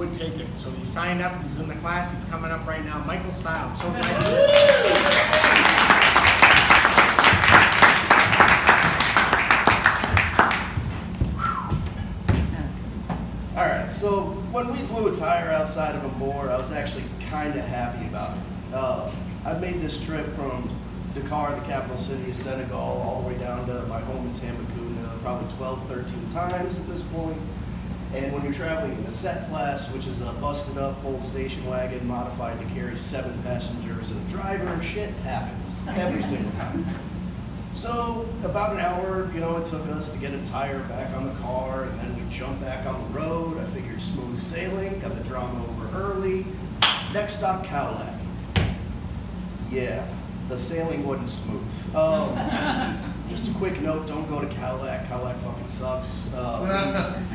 would take it. So he signed up, he's in the class, he's coming up right now. Michael Style, I'm so glad you're here. Alright, so when we blew a tire outside of a bore, I was actually kind of happy about it. I've made this trip from Dakar, the capital city of Senegal, all the way down to my home in Tambacounda, probably 12, 13 times at this point. And when you're traveling in the Sept class, which is a busted up old station wagon modified to carry 7 passengers and a driver, shit happens every single time. So about an hour, it took us to get a tire back on the car, and then we jumped back on the road. I figured smooth sailing, got the drama over early. Next stop, Cowlack. Yeah, the sailing wasn't smooth. Just a quick note, don't go to Cowlack. Cowlack fucking sucks.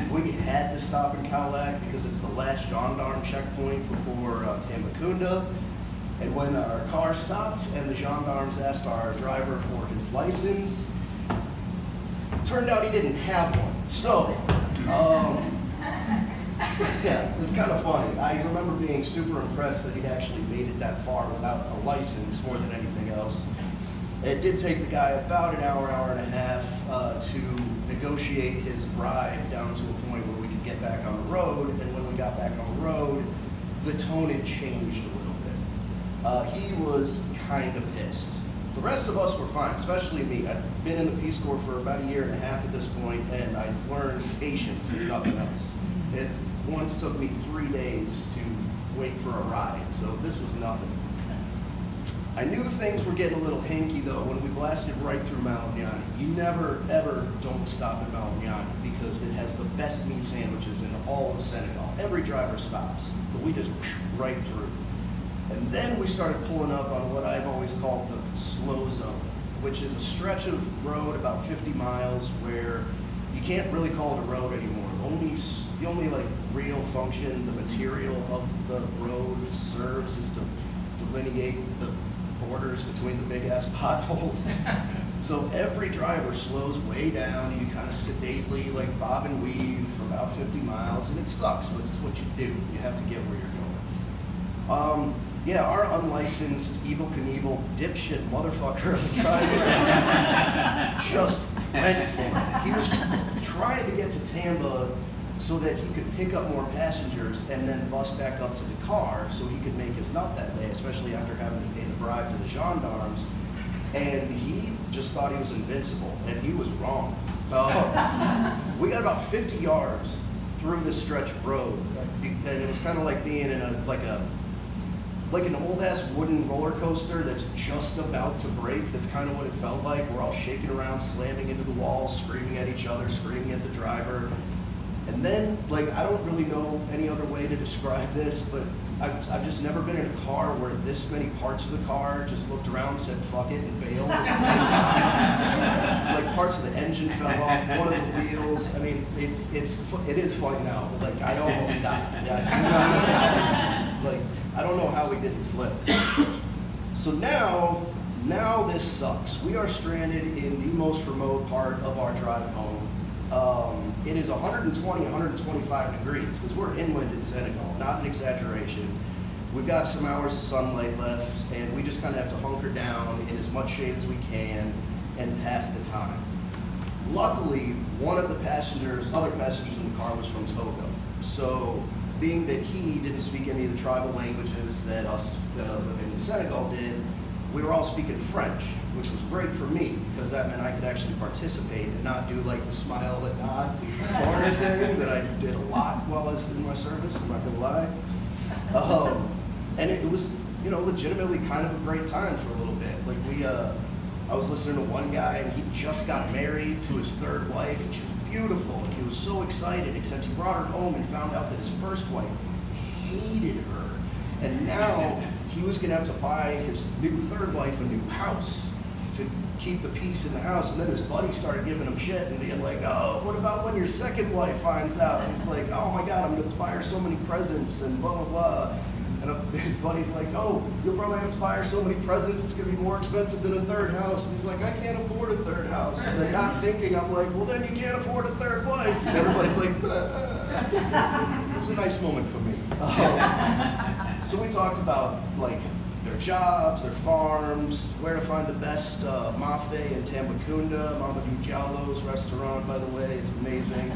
We had to stop in Cowlack because it's the last gendarme checkpoint before Tambacounda. And when our car stopped and the gendarmes asked our driver for his license, turned out he didn't have one. So, yeah, it was kind of funny. I remember being super impressed that he'd actually made it that far without a license more than anything else. It did take the guy about an hour, hour and a half to negotiate his bribe down to a point where we could get back on the road. And when we got back on the road, the tone had changed a little bit. He was kind of pissed. The rest of us were fine, especially me. I'd been in the Peace Corps for about a year and a half at this point, and I learned patience, if nothing else. It once took me 3 days to wait for a ride, so this was nothing. I knew things were getting a little hinky though when we blasted right through Malignani. You never ever don't stop at Malignani because it has the best meat sandwiches in all of Senegal. Every driver stops, but we just right through. And then we started pulling up on what I've always called the slow zone, which is a stretch of road about 50 miles where you can't really call it a road anymore. The only like real function the material of the road serves is to delineate the borders between the big ass potholes. So every driver slows way down, and you kind of sedately like bob and weave for about 50 miles, and it sucks, but it's what you do. You have to get where you're going. Yeah, our unlicensed Evil Knievel dipshit motherfucker of a driver just went for it. He was trying to get to Tamba so that he could pick up more passengers and then bus back up to the car so he could make his nut that day, especially after having to pay the bribe to the gendarmes. And he just thought he was invincible, and he was wrong. We got about 50 yards through this stretch of road, and it was kind of like being in like an old ass wooden roller coaster that's just about to break. That's kind of what it felt like. We're all shaking around, slamming into the walls, screaming at each other, screaming at the driver. And then, I don't really know any other way to describe this, but I've just never been in a car where this many parts of the car just looked around, said fuck it, and bailed at the same time. Parts of the engine fell off, one of the wheels. I mean, it is funny now, but I almost died. I don't know how we didn't flip. So now this sucks. We are stranded in the most remote part of our drive home. It is 120, 125 degrees because we're inland in Senegal, not an exaggeration. We've got some hours of sunlight left, and we just kind of have to hunker down in as much shade as we can and pass the time. Luckily, one of the other passengers in the car was from Togo. So being that he didn't speak any of the tribal languages that us living in Senegal did, we were all speaking French, which was great for me because that meant I could actually participate and not do the smile and nod foreigner thing that I did a lot while I was in my service, I'm not gonna lie. And it was, legitimately kind of a great time for a little bit. I was listening to one guy and he just got married to his third wife and she was beautiful and he was so excited, except he brought her home and found out that his first wife hated her. And now he was gonna have to buy his new third wife a new house to keep the peace in the house. And then his buddy started giving him shit and being like, oh, what about when your second wife finds out? And he's like, oh my God, I'm gonna buy her so many presents and blah, blah, blah. And his buddy's like, oh, you'll probably have to buy her so many presents, it's gonna be more expensive than a third house. And he's like, I can't afford a third house. And then not thinking, I'm like, well then you can't afford a third wife. And everybody's like, was a nice moment for me. So we talked about like their jobs, their farms, where to find the best mafe in Tambakunda, Mamadou Diallo's restaurant, by the way, it's amazing.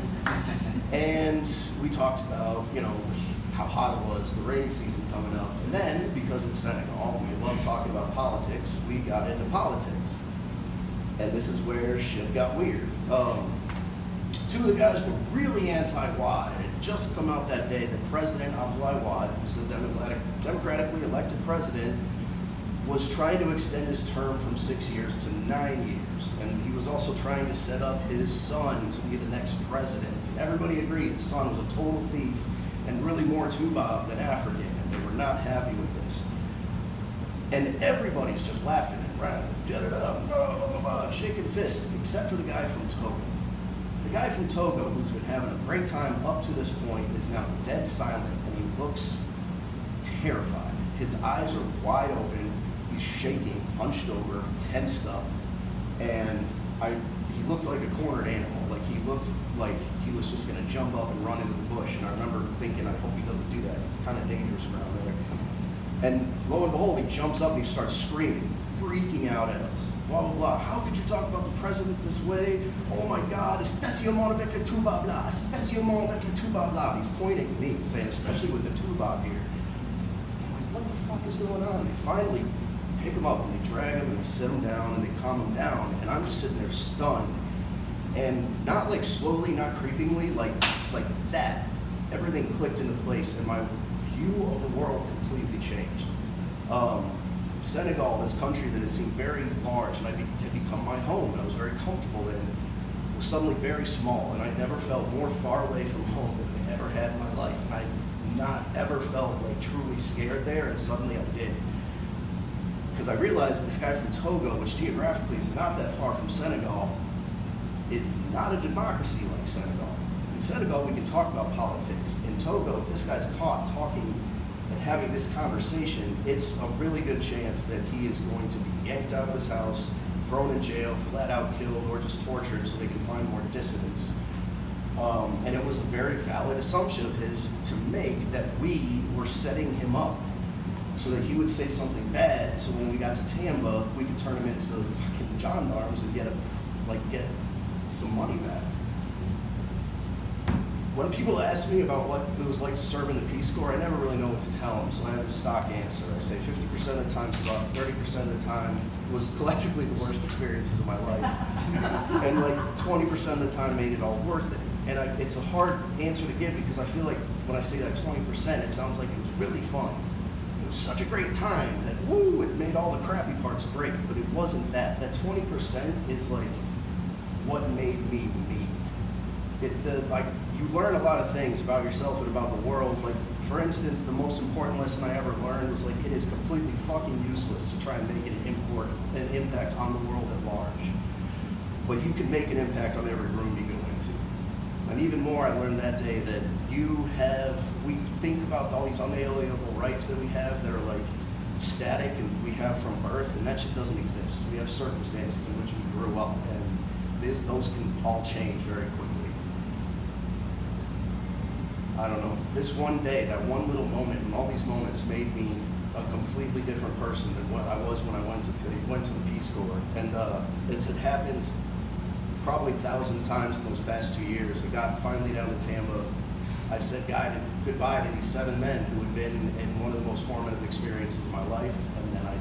And we talked about, you know, how hot it was, the rainy season coming up. And then, because it's Senegal, we love talking about politics, we got into politics. And this is where shit got weird. Two of the guys were really anti-Wad. It had just come out that day that President Abdoulaye Wade, who's the democratically elected president, was trying to extend his term from 6 years to 9 years. And he was also trying to set up his son to be the next president. Everybody agreed his son was a total thief and really more Tubaab than African, and they were not happy with this. And everybody's just laughing and right, get it up, blah, blah, blah, blah, shaking fists, except for the guy from Togo. The guy from Togo, who's been having a great time up to this point, is now dead silent, and he looks terrified. His eyes are wide open, he's shaking, hunched over, tensed up, and he looked like a cornered animal. Like he looked like he was just gonna jump up and run into the bush. And I remember thinking, I hope he doesn't do that. It's kind of dangerous around there. And lo and behold, he jumps up and he starts screaming, freaking out at us. Blah, blah, blah. How could you talk about the president this way? Oh my God, especially avec le tuba blah, especially avec le tuba blah. He's pointing at me, saying, especially with the tuba here. I'm like, what the fuck is going on? They finally pick him up and they drag him and they sit him down and they calm him down. And I'm just sitting there stunned. And not like slowly, not creepingly, like that. Everything clicked into place and my view of the world completely changed. Senegal, this country that had seemed very large and had become my home and I was very comfortable in, was suddenly very small, and I never felt more far away from home than I ever had in my life. And I not ever felt like truly scared there, and suddenly I did. Because I realized this guy from Togo, which geographically is not that far from Senegal, is not a democracy like Senegal. In Senegal, we can talk about politics. In Togo, if this guy's caught talking and having this conversation, it's a really good chance that he is going to be yanked out of his house, thrown in jail, flat out killed, or just tortured so they can find more dissidents. And it was a very valid assumption of his to make that we were setting him up so that he would say something bad, so when we got to Tamba, we could turn him into fucking gendarmes and get some money back. When people ask me about what it was like to serve in the Peace Corps, I never really know what to tell them, so I have a stock answer. I say 50% of the time sucked, 30% of the time was collectively the worst experiences of my life, and like 20% of the time made it all worth it. And it's a hard answer to give because I feel like when I say that 20%, it sounds like it was really fun. It was such a great time that, woo, it made all the crappy parts great, but it wasn't that. That 20% is like what made me me. You learn a lot of things about yourself and about the world. Like, for instance, the most important lesson I ever learned was like, it is completely fucking useless to try and make an impact on the world at large. But you can make an impact on every room you go into. And even more, I learned that day that we think about all these unalienable rights that we have that are like static and we have from birth, and that shit doesn't exist. We have circumstances in which we grew up, and those can all change very quickly. I don't know, this one day, that one little moment, and all these moments made me a completely different person than what I was when I went to the Peace Corps. And this had happened probably 1,000 times in those past 2 years. I got finally down to Tamba. I said goodbye to these 7 men who had been in one of the most formative experiences of my life, and then I